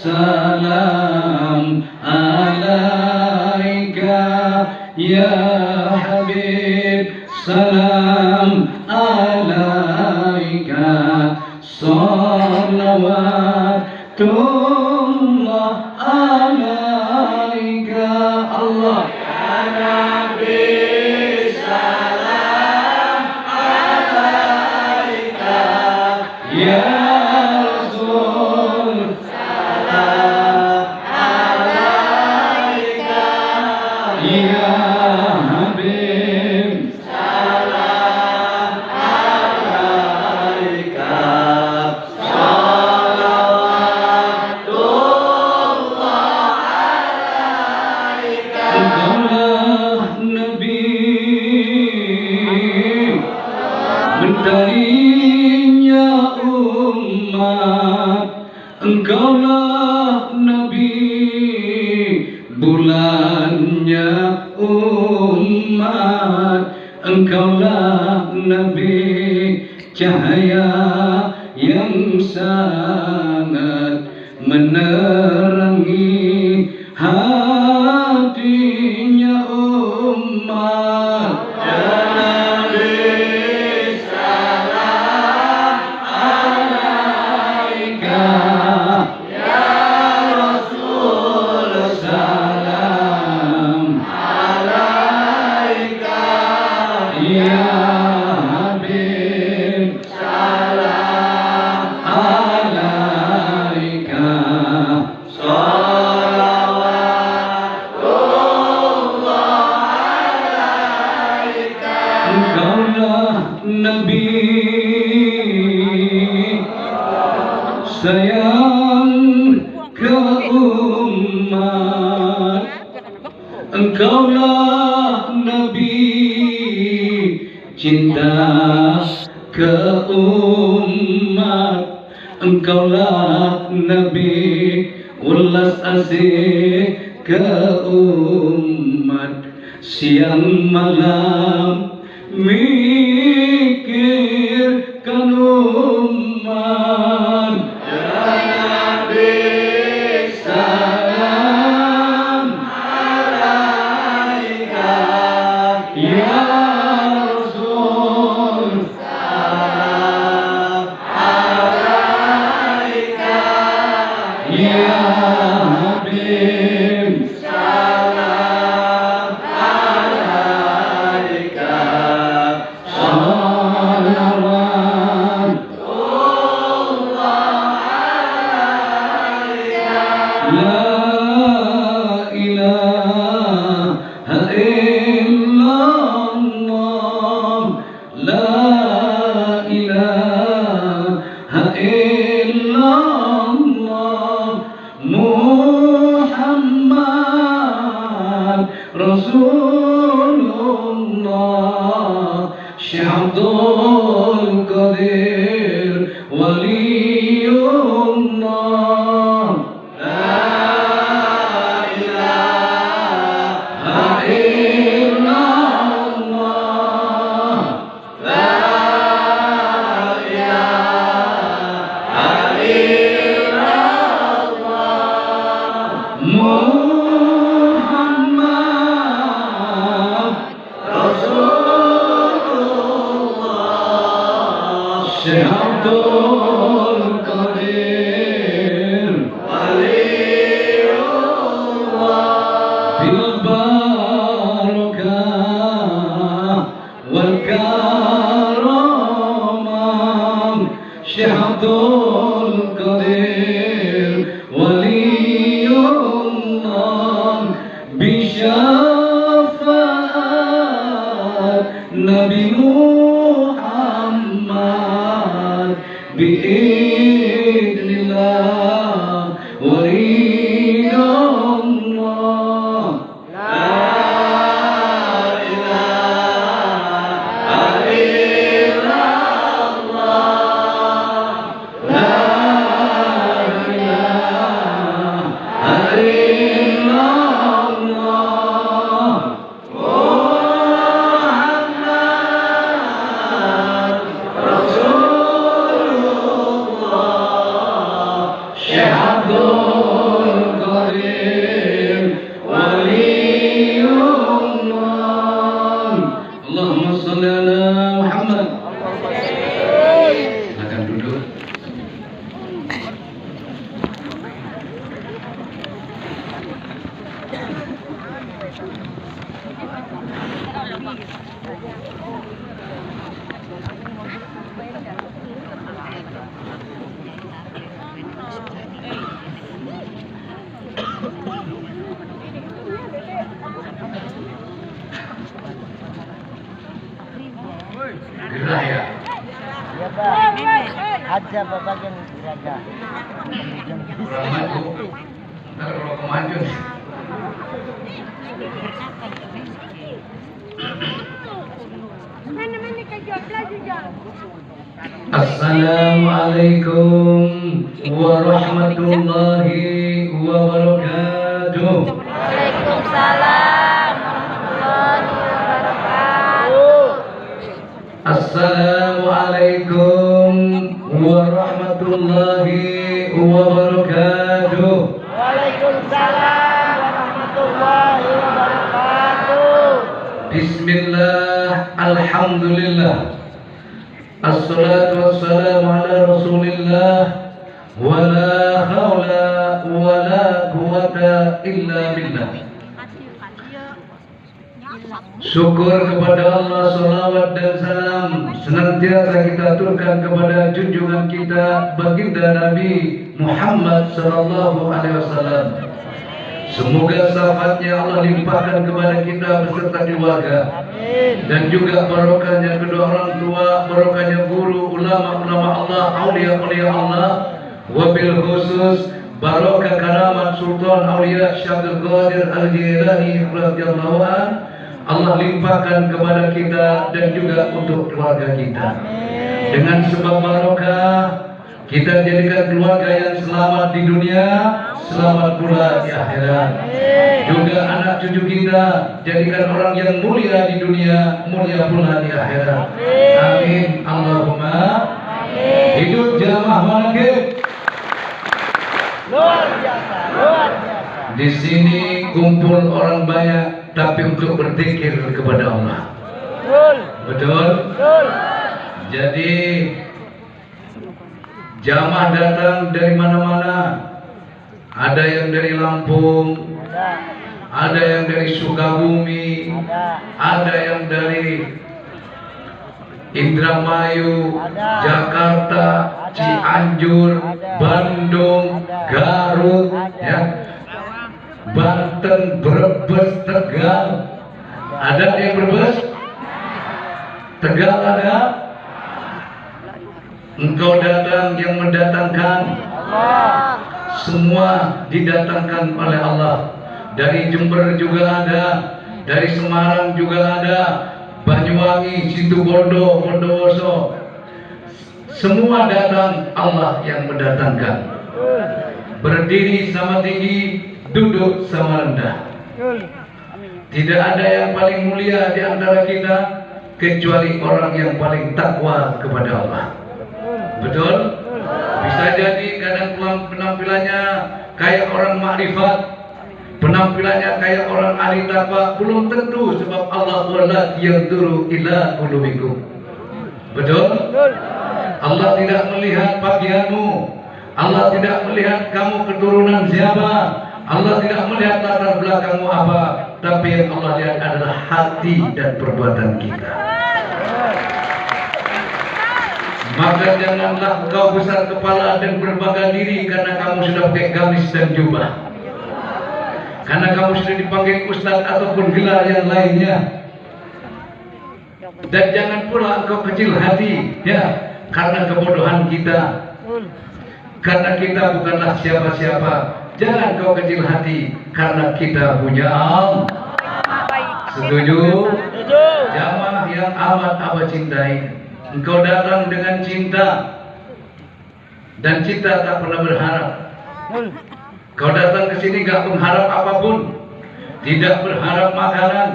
salam alaika ya Habib, salam alaika, salawatullah alaika. Allah ya Nabi, salam alaika ya Rasul, salam alaika ya Habib, salam alaika, salawatullah alaika. Engkaulah Nabi mentarinya umat, engkaulah Nabi bulannya umat, engkaulah Nabi cahaya yang sangat menerangi hatinya umat. Ya Nabi, salam alaika ya Rasul, salam alaika ya Habib, salam alaika, salawatullah alaika. Engkaulah Nabi sayang ke umat, engkaulah Nabi cinta ke umat, engkaulah Nabi ulas asih ke umat, siang malam mikirkan umat. Ya Nabi, salam alaika ya Rasul, salam alaika ya Habib, salam alaika, salawatullah alaika. La ilaha illallah, la ilaha illallah, Muhammad Rasulullah, Syekh Abdul Qadir Waliullah. La ilaha illallah, la ilaha illallah, Muhammad Rasulullah, Syekh Abdul Qadir Waliullah. Bil barakah wal karamah, Syekh Abdul Qadir Waliullah, bisyafaat Nabi Muhammad, biidznillah wa ridallah. La ilaha illallah, la ilaha illallah, Muhammad Rasulullah, Syekh Abdul siapa bagian jaga? Kalau kemaju. Assalamualaikum warahmatullahi wabarakatuh. Waalaikumsalam warahmatullahi wabarakatuh. Assalamualaikum warahmatullahi wabarakatuh. Waalaikumsalam warahmatullahi wabarakatuh. Bismillah, alhamdulillah, assalatu wassalamu ala rasulillah, wa la hawla wa la quwata illa billah. Syukur kepada Allah, salawat dan salam senantiasa kita aturkan kepada junjungan kita baginda Nabi Muhammad sallallahu alaihi wasallam. Semoga syafaatnya Allah limpahkan kepada kita beserta keluarga. Amin. Dan juga barokahnya kedua orang tua, barokahnya guru, ulama-ulama Allah, aulia-aulia Allah, wabil khusus barokah karamat Sultan Aulia Syabdul Qadir Al-Jilani radhiyallahu anhu Allah limpahkan kepada kita dan juga untuk keluarga kita. Amin. Dengan sebab barokah kita jadikan keluarga yang selamat di dunia, selamat pula di akhirat. Juga anak cucu kita jadikan orang yang mulia di dunia, mulia pula di akhirat. Amin. Allahumma Amin. hidup jamaah manakib. Luar biasa, luar biasa. Di sini kumpul orang banyak, tapi untuk berzikir kepada Allah. Betul, Betul? betul. Jadi jamaah datang dari mana-mana. Ada yang dari Lampung, ada yang dari Sukabumi, ada yang dari Indramayu, Jakarta, Cianjur, Bandung, Garut, ya, Banten, Brebes, Tegal. Ada yang Brebes? Tegal ada? Engkau datang yang mendatangkan. Allah. Semua didatangkan oleh Allah. Dari Jember juga ada, dari Semarang juga ada, Banyuwangi, Situbondo, Bondowoso. Semua datang, Allah yang mendatangkan. Berdiri sama tinggi, duduk sama rendah. Betul. Tidak ada yang paling mulia di antara kita kecuali orang yang paling takwa kepada Allah. Betul? Bisa jadi kadang penampilannya kayak orang makrifat, penampilannya kayak orang ahli takwa, belum tentu, sebab Allah wala yanzuru ila qulubikum. Betul? Betul. Allah tidak melihat pakaianmu, Allah tidak melihat kamu keturunan siapa, Allah tidak melihat latar belakangmu apa, tapi yang Allah lihat adalah hati dan perbuatan kita. Maka janganlah engkau besar kepala dan berbangga diri karena kamu sudah pakai gamis dan jubah, karena kamu sudah dipanggil ustaz ataupun gelar yang lainnya. Dan jangan pula engkau kecil hati, ya, karena kebodohan kita, karena kita bukanlah siapa-siapa. Jangan kau kecil hati karena kita punya Allah. Setuju? Jamaah yang amat abah cintai, engkau datang dengan cinta, dan cinta tak pernah berharap. Kau datang ke sini gak mengharap apapun, tidak berharap makanan,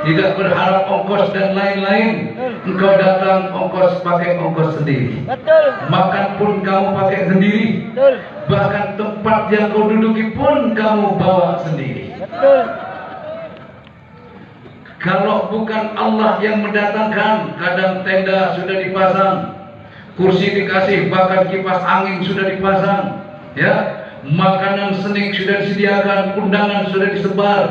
tidak berharap ongkos dan lain-lain. Engkau datang ongkos pakai ongkos sendiri. Betul. Makan pun kamu pakai sendiri. Betul. Bahkan tempat yang kau duduki pun kamu bawa sendiri. Betul. Kalau bukan Allah yang mendatangkan, kadang tenda sudah dipasang, kursi dikasih, bahkan kipas angin sudah dipasang, ya, makanan senik sudah disediakan, undangan sudah disebar,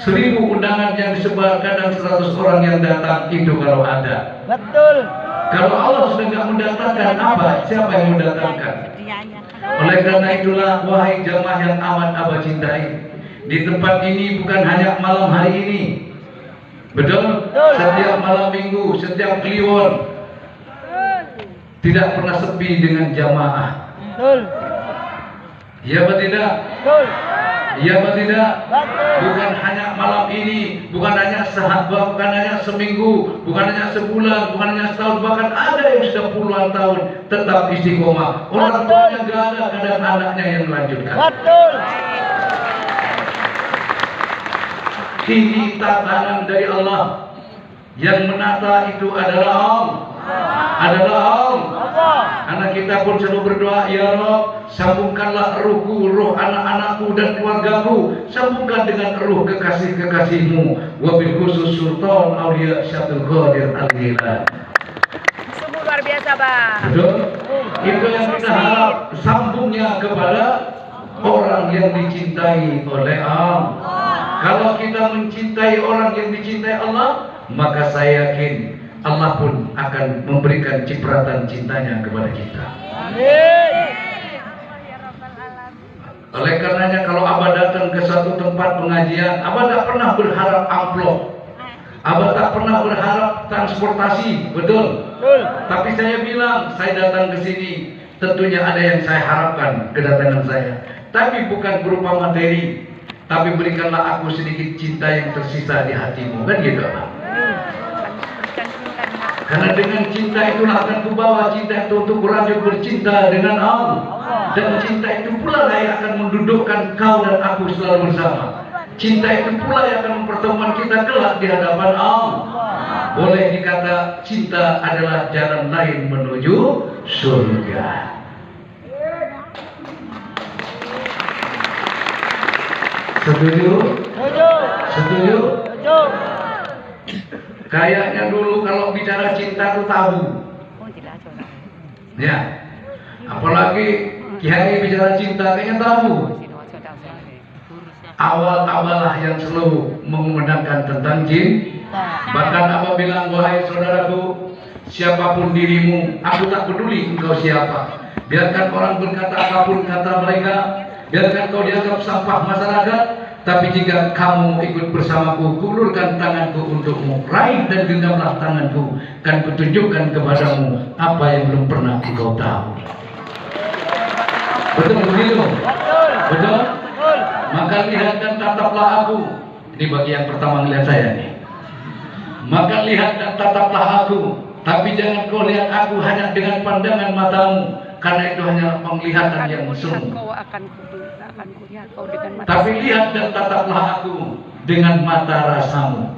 1000 undangan yang disebar, kadang 100 orang yang datang, itu kalau ada. Betul. Kalau Allah sudah tidak mendatangkan, apa? Siapa yang mendatangkan? Oleh karena itulah, wahai jamaah yang amat abah cintai, di tempat ini bukan hanya malam hari ini, betul? Setiap malam minggu, setiap kliwon, tidak pernah sepi dengan jamaah. Betul. Iya apa tidak? Betul. Iya apa tidak? Betul. Bukan hanya malam ini, bukan hanya sehabah, bukan hanya seminggu, bukan hanya sebulan, bukan hanya setahun, bahkan ada yang sudah puluhan tahun tetap istiqomah. Orang tuanya nggak ada, kadang anaknya yang melanjutkan. Betul. Ini tatanan dari Allah. Yang menata itu adalah Allah. Allah. Anak kita pun selalu berdoa, ya Rabb, sambungkanlah ruhku, roh anak-anakku dan keluargaku, sambungkan dengan ruh kekasih-kekasihmu, wabil khusus Sultan Aulia Syabdul Qadir Al-Ghilani. Sungguh luar biasa, Bang. Betul? Itu yang kita harap, sambungnya kepada orang yang dicintai oleh Allah. Kalau kita mencintai orang yang dicintai Allah, maka saya yakin Allah pun akan memberikan cipratan cintanya kepada kita. Amin. Oleh karenanya kalau Abah datang ke satu tempat pengajian, Abah tak pernah berharap amplop, Abah tak pernah berharap transportasi, betul? Betul. Tapi saya bilang, saya datang ke sini, tentunya ada yang saya harapkan kedatangan saya. Tapi bukan berupa materi, tapi berikanlah aku sedikit cinta yang tersisa di hatimu, kan gitu, Abah? Karena dengan cinta itulah akan kubawa cinta itu untuk berlanjut bercinta dengan Allah. Dan cinta itu pula yang akan mendudukkan kau dan aku selalu bersama. Cinta itu pula yang akan mempertemukan kita kelak di hadapan Allah. Boleh dikata cinta adalah jalan lain menuju surga. Setuju? Setuju. Setuju? Setuju. Kayaknya dulu kalau bicara cinta itu tabu. Ya, apalagi kiai bicara cinta kayaknya tabu. Awal-awalah yang selalu mengumandangkan tentang cinta. Bahkan Abah bilang, wahai saudaraku, siapapun dirimu, aku tak peduli engkau siapa. Biarkan orang berkata apapun kata mereka, biarkan kau dianggap sampah masyarakat. Tapi jika kamu ikut bersamaku, kulurkan tanganku untukmu, raih dan genggamlah tanganku, kan kutunjukkan kepadamu apa yang belum pernah engkau tahu. Betul begitu? Betul. Betul? Betul. Maka lihat dan tataplah aku. Ini bagi yang pertama melihat saya nih. Maka lihat dan tataplah aku, tapi jangan kau lihat aku hanya dengan pandangan matamu, karena itu hanya penglihatan yang semu. Tapi lihat dan tataplah aku dengan mata rasamu,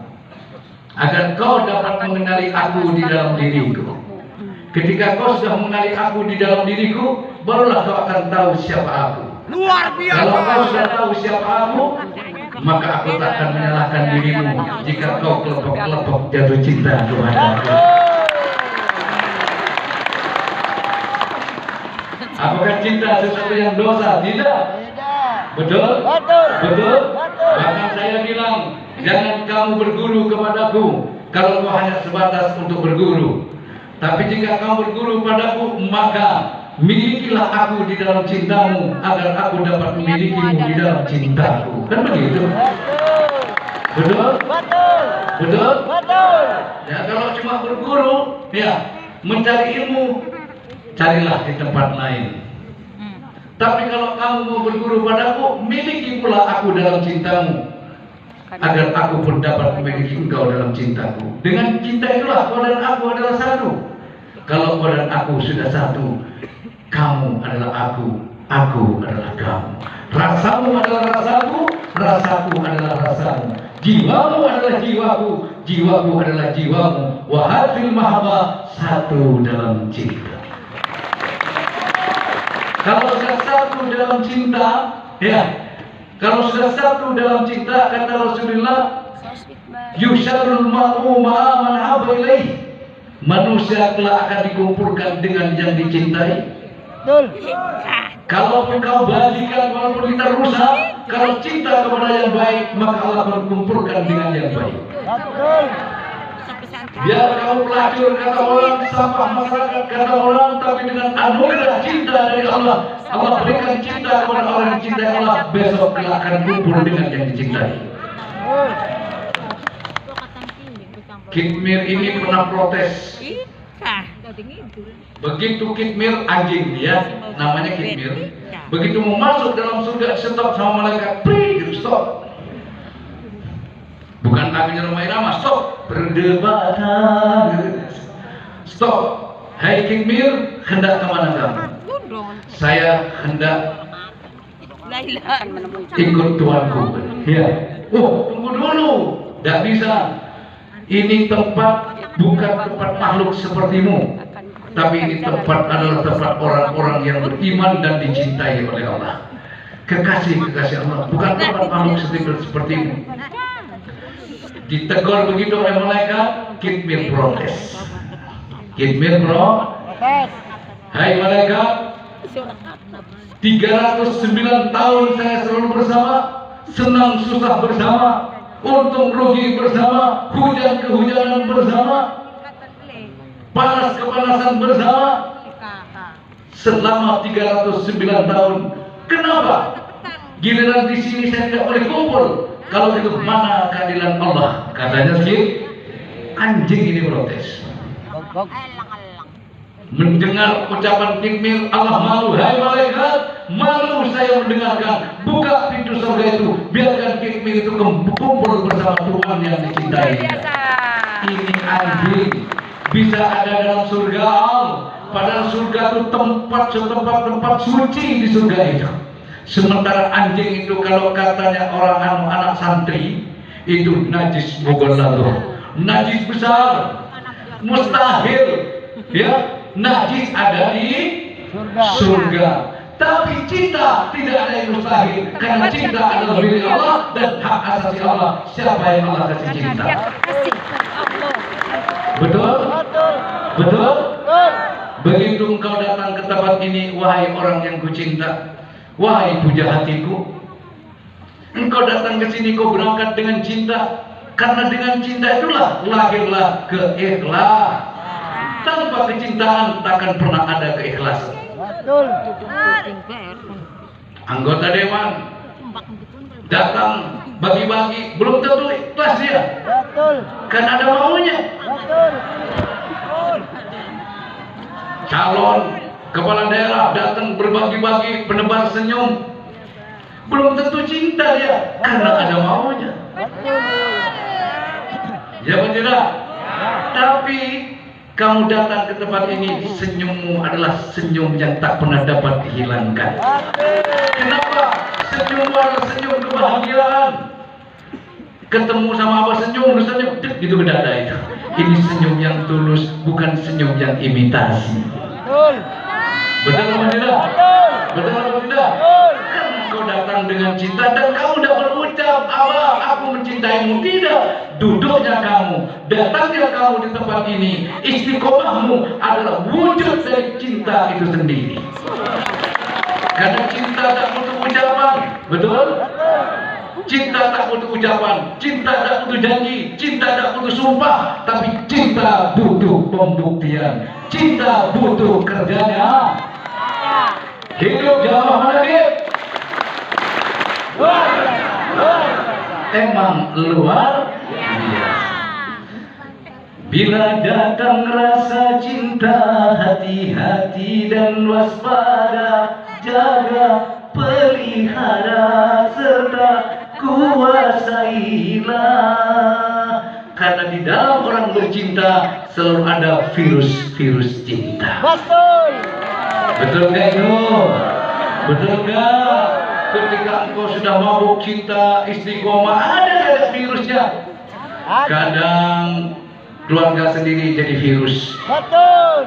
agar kau dapat mengenali aku di dalam diriku. Ketika kau sudah mengenali aku di dalam diriku, barulah kau akan tahu siapa aku. Luar biasa. Kalau kau sudah tahu siapa aku, maka aku tak akan menyalahkan dirimu jika kau kelepok-kelepok jatuh cinta kepada aku. Apakah cinta sesuatu yang dosa? Tidak. Betul? Betul. Betul? Betul. Maka saya bilang, jangan kamu berguru kepadaku kalau kau hanya sebatas untuk berguru. Tapi jika kamu berguru padaku, maka milikilah aku di dalam cintamu, agar aku dapat memilikimu di dalam cintaku. Kan begitu? Betul? Betul. Betul? Betul. Ya, kalau cuma berguru, ya mencari ilmu, carilah di tempat lain. Tapi kalau kamu mau berguru padaku, miliki pula aku dalam cintamu, agar aku pun dapat memiliki engkau dalam cintaku. Dengan cinta itulah kau dan aku adalah satu. Kalau kau dan aku sudah satu, kamu adalah aku adalah kamu. Rasamu adalah rasaku, rasaku adalah rasamu. Jiwamu adalah jiwaku, jiwaku adalah jiwamu. Wahadil mahabah, satu dalam cinta. Kalau sudah satu dalam cinta, ya, kalau sudah satu dalam cinta, kata Rasulullah, yusyarul mar'u ma'a man habba ilaih. Manusia kelak akan dikumpulkan dengan yang dicintai. Betul. Kalaupun kau balikan, walaupun kita rusak, kalau cinta kepada yang baik, maka Allah akan kumpulkan dengan yang baik. Betul. Biar kau pelacur, kata orang, sampah masyarakat, kata orang, tapi dengan anugerah cinta dari Allah, Allah berikan cinta kepada orang yang cintai Allah, besok kelak akan kumpul dengan yang dicintai. Kitmir ini pernah protes. Begitu kitmir anjing dia, namanya kitmir. Begitu mau masuk dalam surga, stop sama malaikat, gitu, stop. Bukan apinya Roma Irama, stop. Perdebatan, stop. Hai kitmir, hendak kemana kamu? Saya hendak ikut tuanku. Ya. Oh, tunggu dulu. Tidak bisa. Ini tempat bukan tempat makhluk sepertimu, tapi ini tempat adalah tempat orang-orang yang beriman dan dicintai oleh Allah. Kekasih-kekasih Allah, bukan tempat makhluk sepertimu. Ditegur begitu oleh malaikat, kitmir protes. Kitmir protes. Hai malaikat, 309 tahun saya selalu bersama, senang susah bersama, untung rugi bersama, hujan kehujanan bersama, panas kepanasan bersama, selama 309 tahun. Kenapa? Giliran di sini saya tidak boleh kumpul. Kalau itu mana keadilan Allah? Katanya sih, anjing ini protes. Mendengar ucapan kitmir, Allah malu. Hai malaikat, malu saya mendengarkan. Buka pintu surga itu, biarkan kitmir itu kumpul bersama Tuhan yang dicintai. Ini anjing bisa ada dalam surga. Padahal surga itu tempat suci di surga itu. Sementara anjing itu kalau katanya orang anak santri itu najis mughalladhah, najis besar, mustahil, ya. Najis ada di surga. Tapi cinta tidak ada yang mustahil, karena cinta adalah milik Allah dan hak asasi Allah. Siapa yang Allah kasih cinta? Betul? Betul? Begitu engkau datang ke tempat ini, wahai orang yang kucinta, wahai puja hatiku, engkau datang ke sini, kau berangkat dengan cinta, karena dengan cinta itulah lahirlah keikhlas. Tanpa kecintaan takkan pernah ada keikhlasan. Betul. Anggota dewan datang bagi-bagi, belum tentu ikhlas dia. Betul. Kan ada maunya. Betul. Calon kepala daerah datang berbagi-bagi, penebar senyum, belum tentu cinta dia, karena ada maunya. Ya betul tidak? Tapi kamu datang ke tempat ini, senyummu adalah senyum yang tak pernah dapat dihilangkan. Kenapa? Senyummu adalah senyum kebahagiaan. Ketemu sama apa senyum, dek gitu ke dada itu. Ini senyum yang tulus, bukan senyum yang imitasi. Betul. Betul atau tidak? Betul atau tidak? Kan kau datang dengan cinta dan kamu tidak berucap, Allah, aku mencintaimu. Tidak. Duduknya kamu, datangnya kamu di tempat ini, istiqomahmu adalah wujud dari cinta itu sendiri. Karena cinta tak butuh ucapan, betul? Cinta tak butuh ucapan, cinta tak butuh janji, cinta tak butuh sumpah, tapi cinta butuh pembuktian, cinta butuh kerjanya. Hidup jamaah mana dia? Emang luar biasa. Bila datang rasa cinta, hati-hati dan waspada, jaga, pelihara, serta kuasailah. Karena di dalam orang bercinta selalu ada virus-virus cinta. Betul. Betul nggak itu? Betul nggak? Ketika engkau sudah mabuk cinta, istiqomah, ada virusnya. Kadang keluarga sendiri jadi virus. Betul.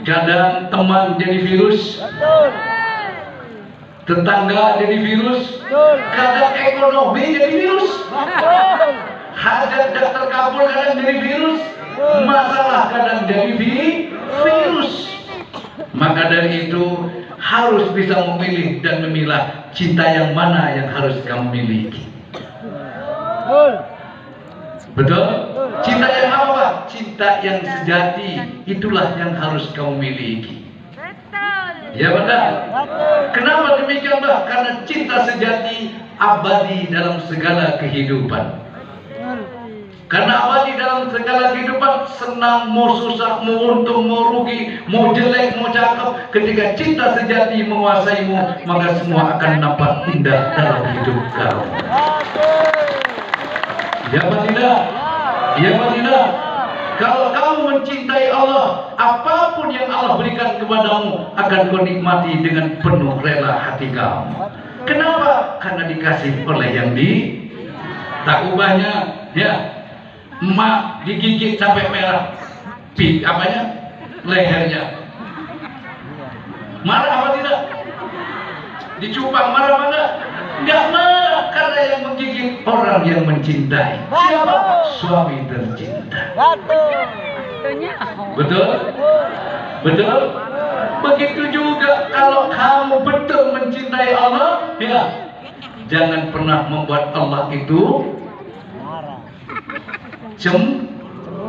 Kadang teman jadi virus. Betul. Tetangga jadi virus. Betul. Kadang ekonomi jadi virus. Betul. Hajat tak terkabul kadang jadi virus. Masalah kadang jadi virus. Maka dari itu harus bisa memilih dan memilah cinta yang mana yang harus kamu miliki. Betul. Betul? Cinta yang apa? Cinta yang sejati, itulah yang harus kamu miliki. Ya benar? Kenapa demikian, Mbak? Karena cinta sejati abadi dalam segala kehidupan. Karena abadi dalam segala kehidupan, senang, mau susah, mau untung, mau rugi, mau jelek, mau cakep, ketika cinta sejati menguasaimu, maka semua akan nampak indah dalam hidup kamu. Ya apa tidak? Ya apa tidak? Kalau kamu mencintai Allah, apapun yang Allah berikan kepadamu akan kau nikmati dengan penuh rela hati kamu. Kenapa? Karena dikasih oleh yang di tak ubahnya, ya. Emak digigit sampai merah, lehernya. Marah apa tidak? Dicupang marah apa enggak? Enggak marah, karena yang menggigit orang yang mencintai. Siapa? Suami tercinta. Betul? Betul? Begitu juga kalau kamu betul mencintai Allah, ya, jangan pernah membuat Allah itu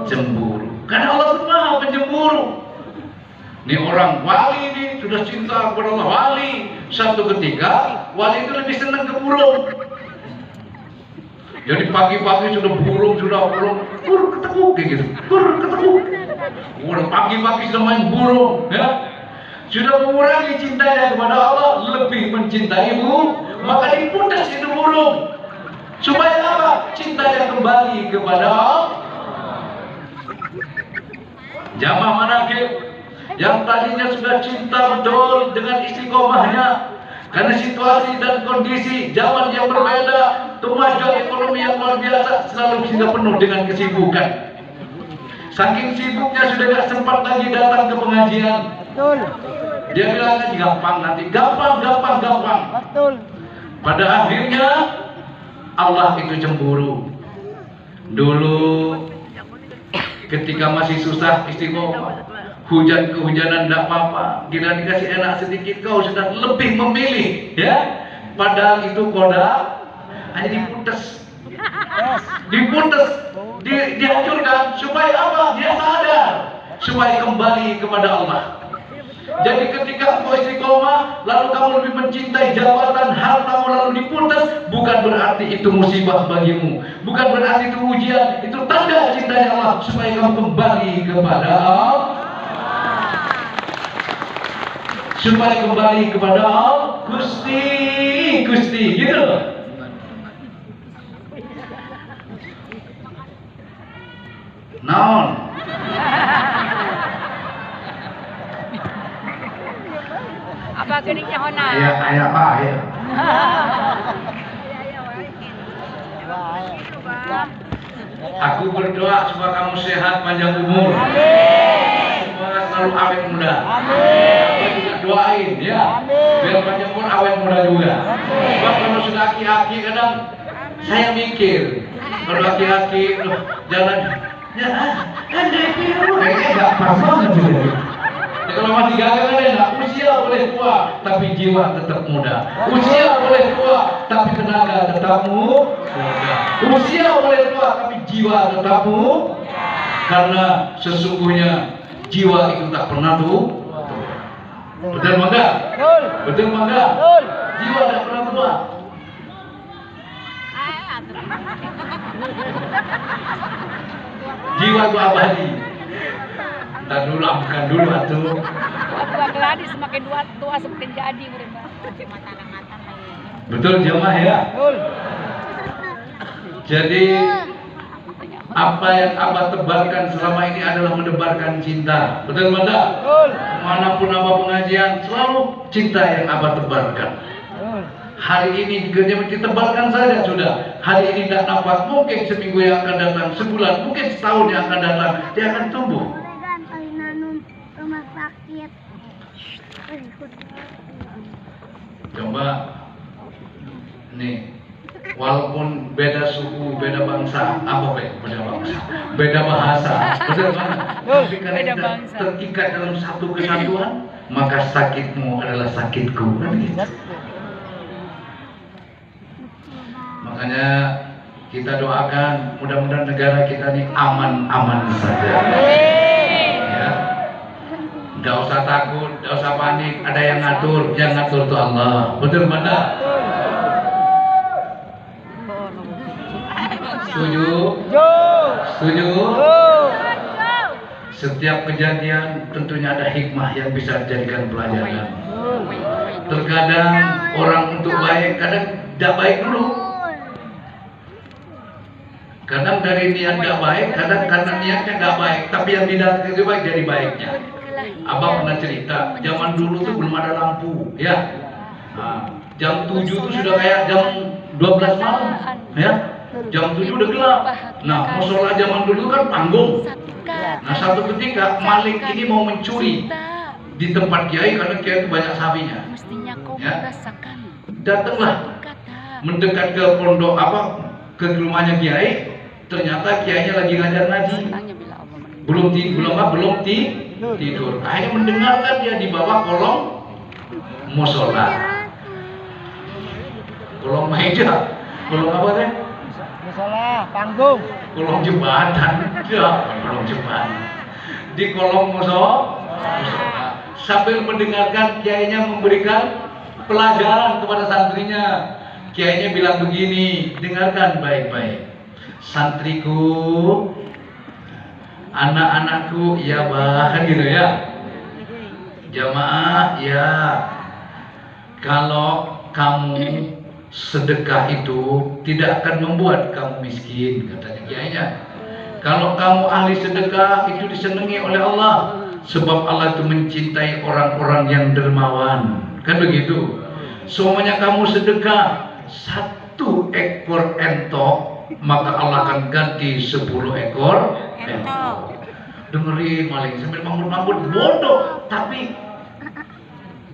cemburu. Karena Allah itu maha pencemburu. Ini orang wali ini sudah cinta kepada Allah, wali. Satu ketika wali itu lebih senang ke burung. Jadi pagi-pagi sudah burung ketemu kayak gitu. Ketemu. Udah pagi-pagi sudah main burung, ya. Sudah mengurangi cintanya kepada Allah, lebih mencintaimu, maka diputus itu burung. Supaya apa? Cintanya kembali kepada Allah. Jamaah manakib yang tadinya sudah cinta betul dengan istiqomahnya, karena situasi dan kondisi zaman yang berbeda, kemajuan ekonomi yang luar biasa, selalu sehingga penuh dengan kesibukan. Saking sibuknya sudah gak sempat lagi datang ke pengajian. Betul. Dia bilang aja gampang nanti, gampang. Betul. Pada akhirnya Allah itu cemburu. Dulu ketika masih susah istiqomah, hujan-kehujanan tidak apa-apa, gila dikasih enak sedikit kau sudah lebih memilih, ya. Padahal itu koda hanya diputus, dihancurkan supaya apa? Dia sadar, supaya kembali kepada Allah. Jadi ketika engkau istiqomah, lalu kamu lebih mencintai jabatan, hartamu lalu diputus, bukan berarti itu musibah bagimu, bukan berarti itu ujian, itu tanda cintanya Allah supaya kamu kembali kepada Allah, supaya kembali kepada Allah, Gusti, gitu. Naon? Apa geningnya hona? Ayah apa ya? Aku berdoa supaya kamu sehat, panjang umur. Semoga selalu awet muda. Aku juga doain ya. Biar panjang umur awet muda juga. Sebab kalau sudah aki-aki kadang saya mikir, kalau aki-aki jalan, ya ada kayaknya nggak pas banget gitu. Kalau masih gagal kan enak, usia boleh tua, tapi jiwa tetap muda. Usia boleh tua, tapi tenaga tetap muda. Usia boleh tua, tapi jiwa tetap muda. Karena sesungguhnya jiwa itu tak pernah tua. Betul enggak? Betul enggak? Jiwa tak pernah tua. Jiwa itu abadi. Kita dulu bukan dulu atuh. Tua geladi semakin tua semakin jadi mereka. Betul jemaah ya. Jadi apa yang Abah tebarkan selama ini adalah mendebarkan cinta. Betul enggak? Manapun Abah pengajian selalu cinta yang Abah tebarkan. Hari ini juga dia tebarkan saja sudah. Hari ini tidak nampak, mungkin seminggu yang akan datang, sebulan, mungkin setahun yang akan datang, dia akan tumbuh. Coba nih, walaupun beda suku, beda bangsa, beda bangsa, beda bahasa, tapi karena kita terikat dalam satu kesatuan, maka sakitmu adalah sakitku, kan gitu. Makanya kita doakan mudah-mudahan negara kita ini aman-aman saja. Ya. Gak usah takut, gak usah panik, ada yang ngatur, yang ngatur itu Allah. Betul mana? Setuju? Jo. Setuju? Jo. Setiap kejadian tentunya ada hikmah yang bisa dijadikan pelajaran. Betul. Terkadang orang untuk baik, kadang tidak baik dulu. Kadang dari niat tidak baik, kadang karena niatnya tidak baik, tapi yang tidak itu baik jadi baiknya. Abang pernah cerita, zaman dulu tuh belum ada lampu, ya. Nah, jam 7 tuh sudah kayak jam 12 malam, ya. Jam 7 udah gelap. Nah, musola zaman dulu kan panggung. Nah, satu ketika maling ini mau mencuri di tempat kiai karena kiai itu banyak sapinya. Ya. Datanglah mendekat ke pondok ke rumahnya kiai. Ternyata kiainya lagi ngajar ngaji. Belum tidur. Akhirnya mendengarkan dia di bawah kolong musola. Kolong meja. Kolong apa deh? Musola, panggung. Kolong jembatan. Ya, kolong jembatan. Di kolong musola sambil mendengarkan kiainya memberikan pelajaran kepada santrinya. Kiainya bilang begini, dengarkan baik-baik. Santriku, anak-anakku, ya bah, gitu ya. Jamaah, ya. Kalau kamu sedekah itu tidak akan membuat kamu miskin, katanya kiainya. Kalau kamu ahli sedekah itu disenangi oleh Allah, sebab Allah itu mencintai orang-orang yang dermawan, kan begitu. Semuanya kamu sedekah 1 ekor entok, maka Allah akan ganti 10 ekor entok. Dengerin maling sambil mambut-mambut, bodoh, tapi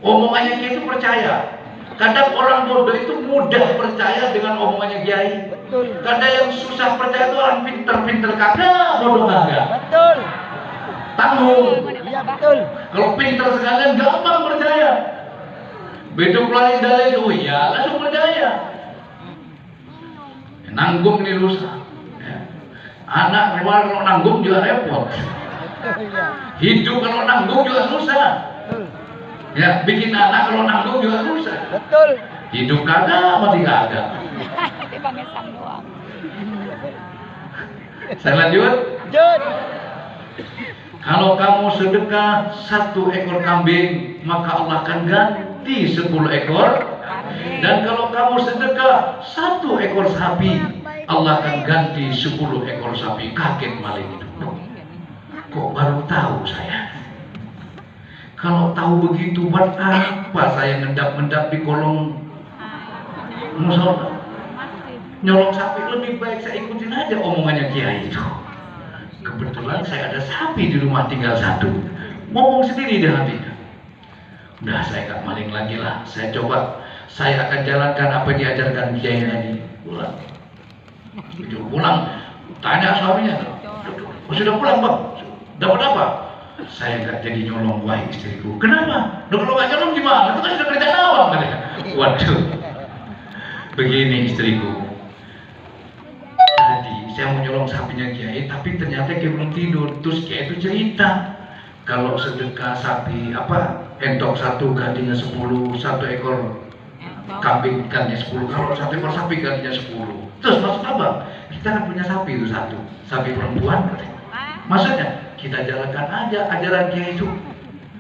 omongannya kiai itu percaya. Kadang orang bodoh itu mudah percaya dengan omongannya kiai. Betul. Kadang yang susah percaya itu orang pinter-pinter kagak, bodoh kagak. Betul. Tanggung. Iya betul. Kalau pinter sekalian gampang percaya. Begitu keluarin dalil, oh iya langsung percaya. Nanggung ini rusak. Ya. Anak keluar kalau nanggung juga repot. Iya. Hidup kalau nanggung juga susah. Betul. Ya, bikin anak kalau nanggung juga susah. Betul. Hidup kagak, mati kagak. Tapi pangesan doang. Saya lanjut. Jod. Kalau kamu sedekah 1 ekor kambing, maka Allah akan ganti 10 ekor. Dan kalau kamu sedekah 1 ekor sapi, Allah akan ganti 10 ekor sapi. Kaget maling itu. Kok baru tahu saya? Kalau tahu begitu, buat apa saya ngendap-ngendap di kolong musola? Nyolong sapi, lebih baik saya ikutin aja omongannya kiai itu. Kebetulan saya ada sapi di rumah tinggal 1. Ngomong sendiri di hatinya. Udah saya gak maling lagi lah. Saya coba, saya akan jalankan apa yang diajarkan kiai tadi. Pulang. Begitu pulang, tanya suaminya. Oh, sudah pulang bang? Dapat apa? Saya nggak jadi nyolong, wahai istriku. Kenapa? Duh, kalau nggak nyolong gimana? Itu kan sudah kerjaan awal. Waduh. Begini istriku. Tadi saya mau nyolong sapinya kiai, tapi ternyata kiai belum tidur. Terus kiai itu cerita, kalau sedekah sapi entok 1 gantinya 10, 1 ekor kambing gantinya 10, kalau 1 ekor sapi gantinya 10. Terus maksud apa? Kita kan punya sapi itu 1, sapi perempuan. Maksudnya kita jalankan aja ajaran kiai itu.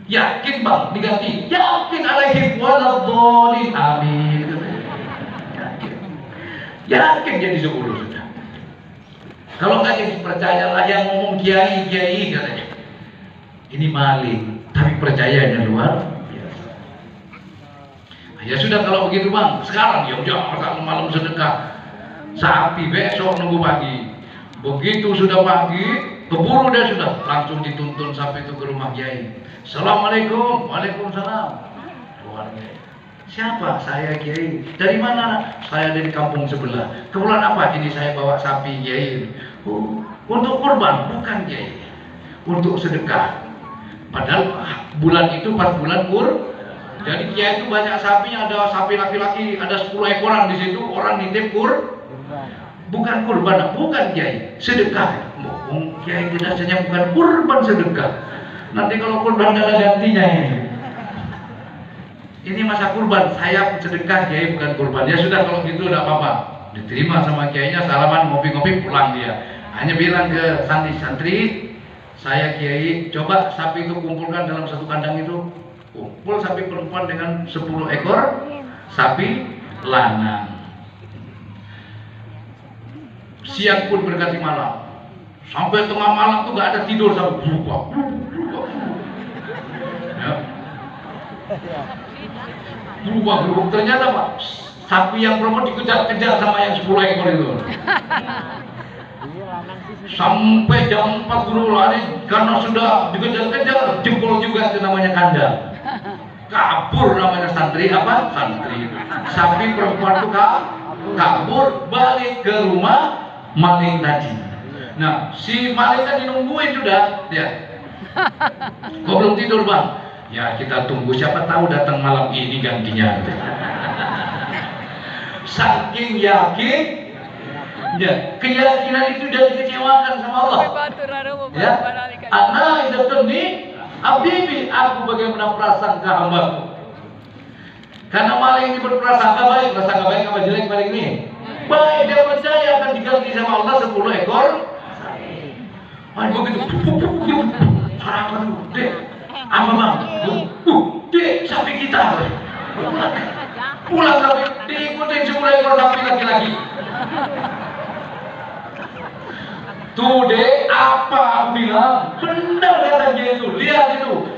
Yakin bang diganti? Yakin alaihim waladhdallin. Amin. Yakin jadi 10 sudah. Kalau nggak jadi percayalah yang ngomong kiai katanya. Ini maling, tapi percayanya luar biasa. Ya sudah kalau begitu bang, sekarang ya udah malam sedekah sapi, besok nunggu pagi. Begitu sudah pagi, keburu dia sudah langsung dituntun sampai itu ke rumah kiai. Assalamualaikum, waalaikumsalam. Keluarga. Siapa? Saya kiai. Dari mana? Saya dari kampung sebelah. Kebetulan apa? Ini saya bawa sapi kiai. Untuk kurban, bukan kiai. Untuk sedekah. Padahal bulan itu pas bulan Jadi kiai itu banyak sapinya, ada sapi laki-laki, ada 10 ekoran di situ. Orang nitip bukan kurban, bukan kiai, sedekah. Kiai jelasnya bukan kurban, sedekah. Nanti kalau kurban gak ada gantinya ini. Ini masa kurban, saya sedekah, kiai bukan kurban. Ya sudah kalau gitu tidak apa-apa. diterima sama kiainya, salaman, ngopi-ngopi, pulang dia. Hanya bilang ke santri, saya kiai, coba sapi itu kumpulkan dalam satu kandang itu. Kumpul sapi perempuan dengan 10 ekor sapi lanang. Siang pun berganti malam. Sampai tengah malam tuh gak ada tidur, sampai berubah. Ya. Berubah. Ternyata Pak, sapi yang perempuan dikejar-kejar sama yang 10 ekor itu. Sampai jam 4 guru lari karena sudah dikejar-kejar, jebol juga itu namanya kandang. Kabur namanya santri apa? Santri. Sapi perempuan itu kabur balik ke rumah maling tadi. Nah, si maling tadi nungguin sudah, ya. Kok belum tidur bang? Ya kita tunggu, siapa tahu datang malam ini gantinya. Saking yakin, ya keyakinan itu sudah dikecewakan sama Allah. Ya, ana idhatni abibi, aku bagaimana prasangka hambaku. Karena maling ini berprasangka baik, prasangka baik apa jelek maling ini? Baik, dia percaya akan diganti sama Allah 10 ekor. Begitu, harapan dek, apa bang? Dek, sapi kita. Pulang sapi, diikutin 10 ekor sapi laki-laki. Tuh dek, apa aku bilang? Benar kata dia itu, lihat itu.